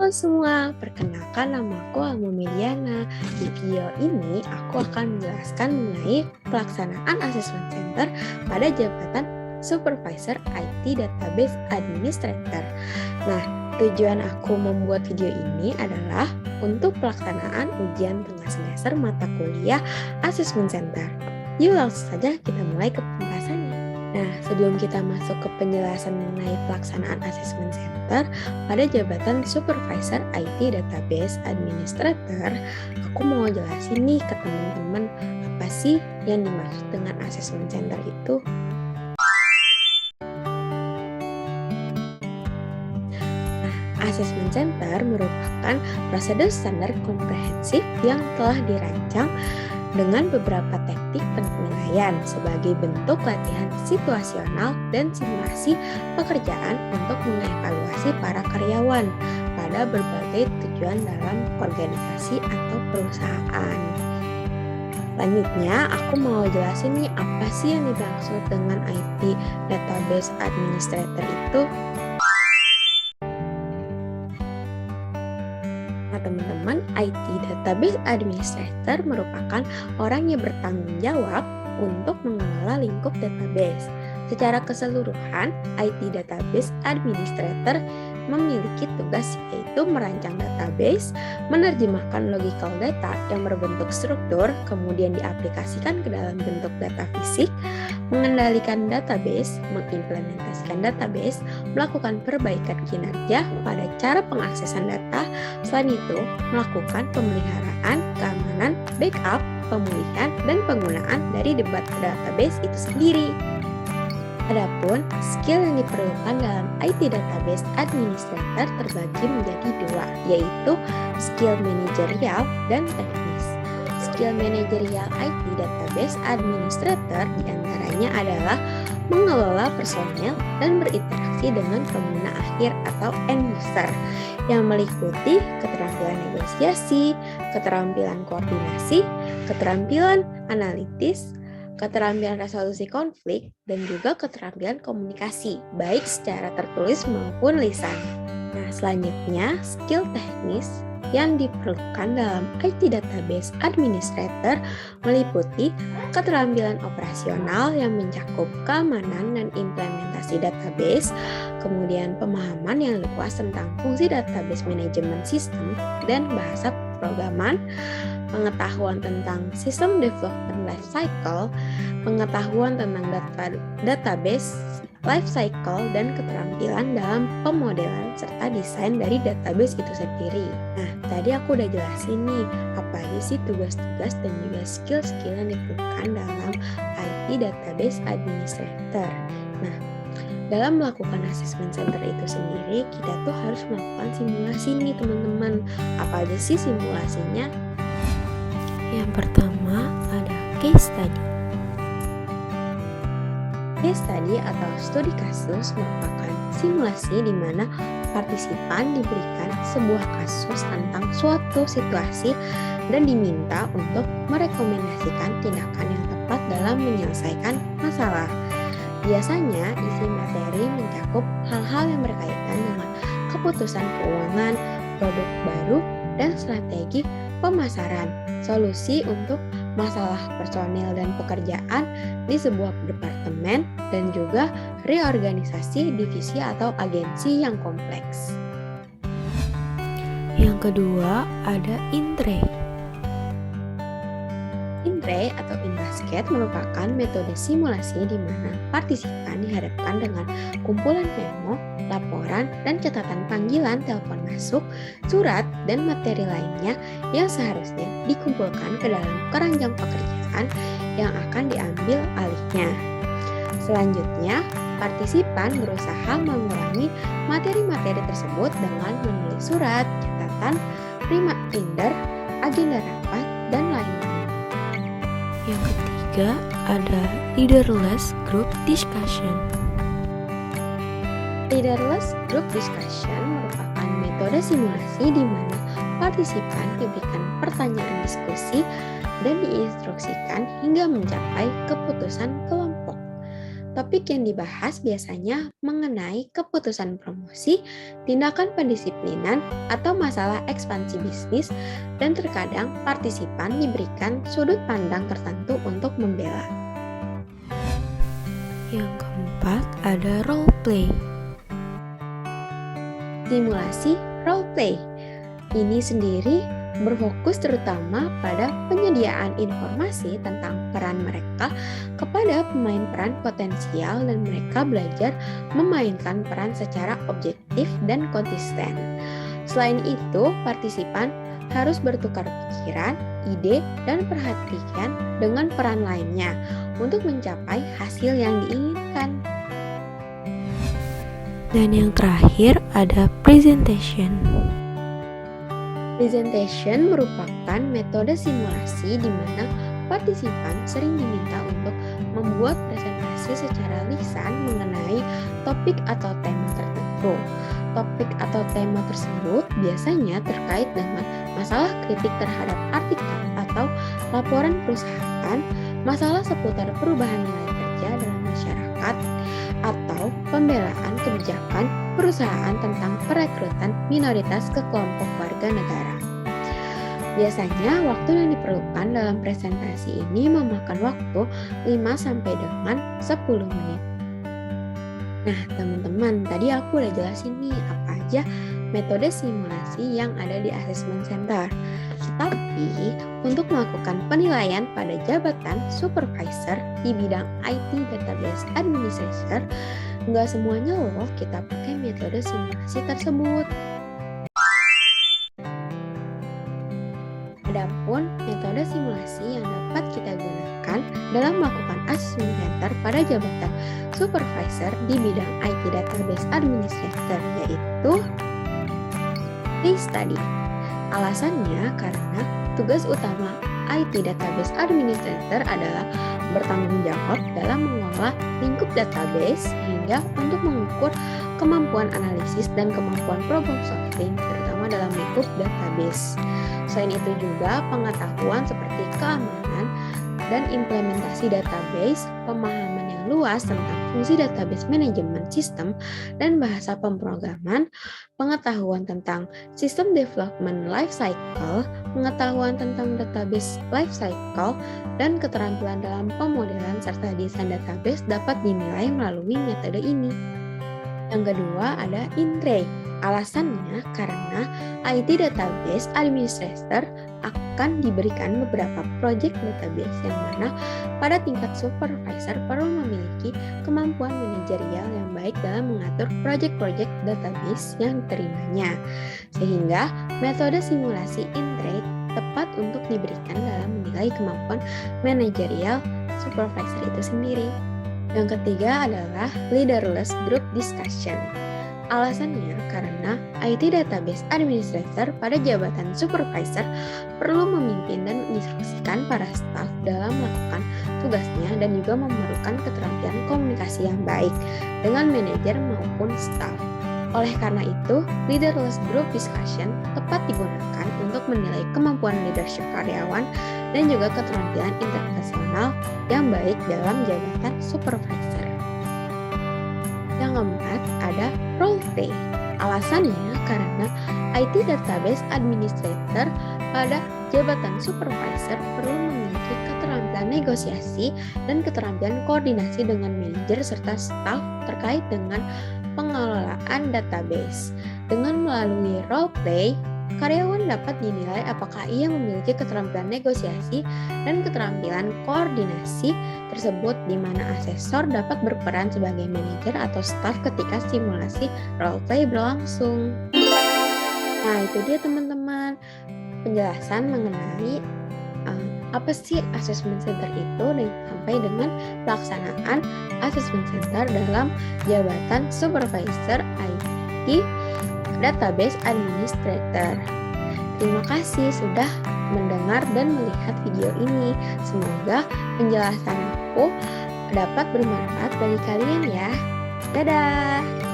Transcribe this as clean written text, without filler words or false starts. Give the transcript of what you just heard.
Halo semua, perkenalkan namaku Alma Mediana. Di video ini aku akan menjelaskan mengenai pelaksanaan Assessment Center pada jabatan Supervisor IT Database Administrator. Nah, tujuan aku membuat video ini adalah untuk pelaksanaan ujian tengah semester mata kuliah Assessment Center. Yuk langsung saja kita mulai ke pembahasannya. Nah, sebelum kita masuk ke penjelasan mengenai pelaksanaan Assessment Center pada jabatan Supervisor IT Database Administrator, aku mau jelasin nih ke teman-teman apa sih yang dimaksud dengan Assessment Center itu. Nah, Assessment Center merupakan prosedur standar komprehensif yang telah dirancang dengan beberapa teknik penilaian sebagai bentuk latihan situasional dan simulasi pekerjaan untuk mengevaluasi para karyawan pada berbagai tujuan dalam organisasi atau perusahaan. Selanjutnya, aku mau jelasin nih apa sih yang dimaksud dengan IT Database Administrator itu. Nah, teman-teman, IT Database Administrator merupakan orang yang bertanggung jawab untuk mengelola lingkup database. Secara keseluruhan, IT Database Administrator memiliki tugas yaitu merancang database, menerjemahkan logical data yang berbentuk struktur, kemudian diaplikasikan ke dalam bentuk data fisik, mengendalikan database, mengimplementasikan database, melakukan perbaikan kinerja pada cara pengaksesan data, selain itu melakukan pemeliharaan, keamanan, backup, pemulihan, dan penggunaan dari database itu sendiri. Adapun skill yang diperlukan dalam IT Database Administrator terbagi menjadi dua, yaitu skill manajerial dan teknis. Skill manajerial IT Database Administrator diantaranya adalah mengelola personel dan berinteraksi dengan pengguna akhir atau end user yang meliputi keterampilan negosiasi, keterampilan koordinasi, keterampilan analitis, keterampilan resolusi konflik, dan juga keterampilan komunikasi, baik secara tertulis maupun lisan. Nah, selanjutnya, skill teknis yang diperlukan dalam IT Database Administrator meliputi keterampilan operasional yang mencakup keamanan dan implementasi database, kemudian pemahaman yang luas tentang fungsi database management system dan bahasa programan, pengetahuan tentang sistem development life cycle, pengetahuan tentang database life cycle, dan keterampilan dalam pemodelan serta desain dari database itu sendiri. Nah, tadi aku udah jelasin nih apa aja sih tugas-tugas dan juga skill-skill yang diperlukan dalam IT Database Administrator. Nah, dalam melakukan assessment center itu sendiri, kita tuh harus melakukan simulasi nih teman-teman. Apa aja sih simulasinya? Yang pertama ada case study. Case study atau studi kasus merupakan simulasi di mana partisipan diberikan sebuah kasus tentang suatu situasi dan diminta untuk merekomendasikan tindakan yang tepat dalam menyelesaikan masalah. Biasanya isi materi mencakup hal-hal yang berkaitan dengan keputusan keuangan, produk baru, dan strategi pemasaran, solusi untuk masalah personil dan pekerjaan di sebuah departemen, dan juga reorganisasi divisi atau agensi yang kompleks. Yang kedua ada intre. Intre atau in-basket merupakan metode simulasi di mana partisipan dihadapkan dengan kumpulan memo, laporan, dan catatan panggilan telepon masuk, surat, dan materi lainnya yang seharusnya dikumpulkan ke dalam keranjang pekerjaan yang akan diambil alihnya. Selanjutnya, partisipan berusaha mengurangi materi-materi tersebut dengan menulis surat, catatan, reminder, agenda rapat, dan lain-lain. Yang ketiga ada leaderless group discussion. Leaderless group discussion merupakan metode simulasi di mana partisipan diberikan pertanyaan diskusi dan diinstruksikan hingga mencapai keputusan kelompok. Topik yang dibahas biasanya mengenai keputusan promosi, tindakan pendisiplinan, atau masalah ekspansi bisnis, dan terkadang partisipan diberikan sudut pandang tertentu untuk membela. Yang keempat ada role play. Simulasi role play. Ini sendiri berfokus terutama pada penyediaan informasi tentang peran mereka kepada pemain peran potensial dan mereka belajar memainkan peran secara objektif dan konsisten. Selain itu, partisipan harus bertukar pikiran, ide, dan perhatian dengan peran lainnya untuk mencapai hasil yang diinginkan. Dan yang terakhir ada presentation. Presentation merupakan metode simulasi di mana partisipan sering diminta untuk membuat presentasi secara lisan mengenai topik atau tema tertentu. Topik atau tema tersebut biasanya terkait dengan masalah kritik terhadap artikel atau laporan perusahaan, masalah seputar perubahan nilai kerja dalam masyarakat, atau pembelaan kebijakan perusahaan tentang perekrutan minoritas ke kelompok warga negara. Biasanya waktu yang diperlukan dalam presentasi ini memakan waktu 5 sampai dengan 10 menit. Nah, teman-teman, tadi aku udah jelasin nih apa aja metode simulasi yang ada di assessment center. Tapi, untuk melakukan penilaian pada jabatan supervisor di bidang IT Database Administrator, nggak semuanya loh kita pakai metode simulasi tersebut. Adapun metode simulasi yang dapat kita gunakan dalam melakukan assessment center pada jabatan supervisor di bidang IT Database Administrator yaitu case study. Alasannya karena tugas utama IT Database Administrator adalah bertanggung jawab dalam mengelola lingkup database hingga untuk mengukur kemampuan analisis dan kemampuan problem solving terutama dalam lingkup database. Selain itu juga pengetahuan seperti keamanan dan implementasi database, pemahaman yang luas tentang fungsi database manajemen sistem dan bahasa pemrograman, pengetahuan tentang sistem development life cycle, pengetahuan tentang database life cycle, dan keterampilan dalam pemodelan serta desain database dapat dinilai melalui metode ini. Yang kedua ada INTRE. Alasannya karena IT Database Administrator akan diberikan beberapa project database yang mana pada tingkat supervisor perlu memiliki kemampuan manajerial yang baik dalam mengatur project-project database yang diterimanya. Sehingga metode simulasi INTRE tepat untuk diberikan dalam menilai kemampuan manajerial supervisor itu sendiri. Yang ketiga adalah leaderless group discussion. Alasannya karena IT Database Administrator pada jabatan supervisor perlu memimpin dan menginstruksikan para staf dalam melakukan tugasnya dan juga memerlukan keterampilan komunikasi yang baik dengan manajer maupun staf. Oleh karena itu, leaderless group discussion tepat digunakan untuk menilai kemampuan leadership karyawan dan juga keterampilan interpersonal yang baik dalam jabatan supervisor. Yang keempat ada role play. Alasannya karena IT Database Administrator pada jabatan supervisor perlu memiliki keterampilan negosiasi dan keterampilan koordinasi dengan manajer serta staf terkait dengan pengelolaan database. Dengan melalui role play, karyawan dapat dinilai apakah ia memiliki keterampilan negosiasi dan keterampilan koordinasi tersebut di mana asesor dapat berperan sebagai manajer atau staf ketika simulasi role play berlangsung. Nah, itu dia teman-teman penjelasan mengenai apa sih assessment center itu dan sampai dengan pelaksanaan assessment center dalam jabatan supervisor IT Database Administrator. Terima kasih sudah mendengar dan melihat video ini. Semoga penjelasan aku dapat bermanfaat bagi kalian ya. Dadah!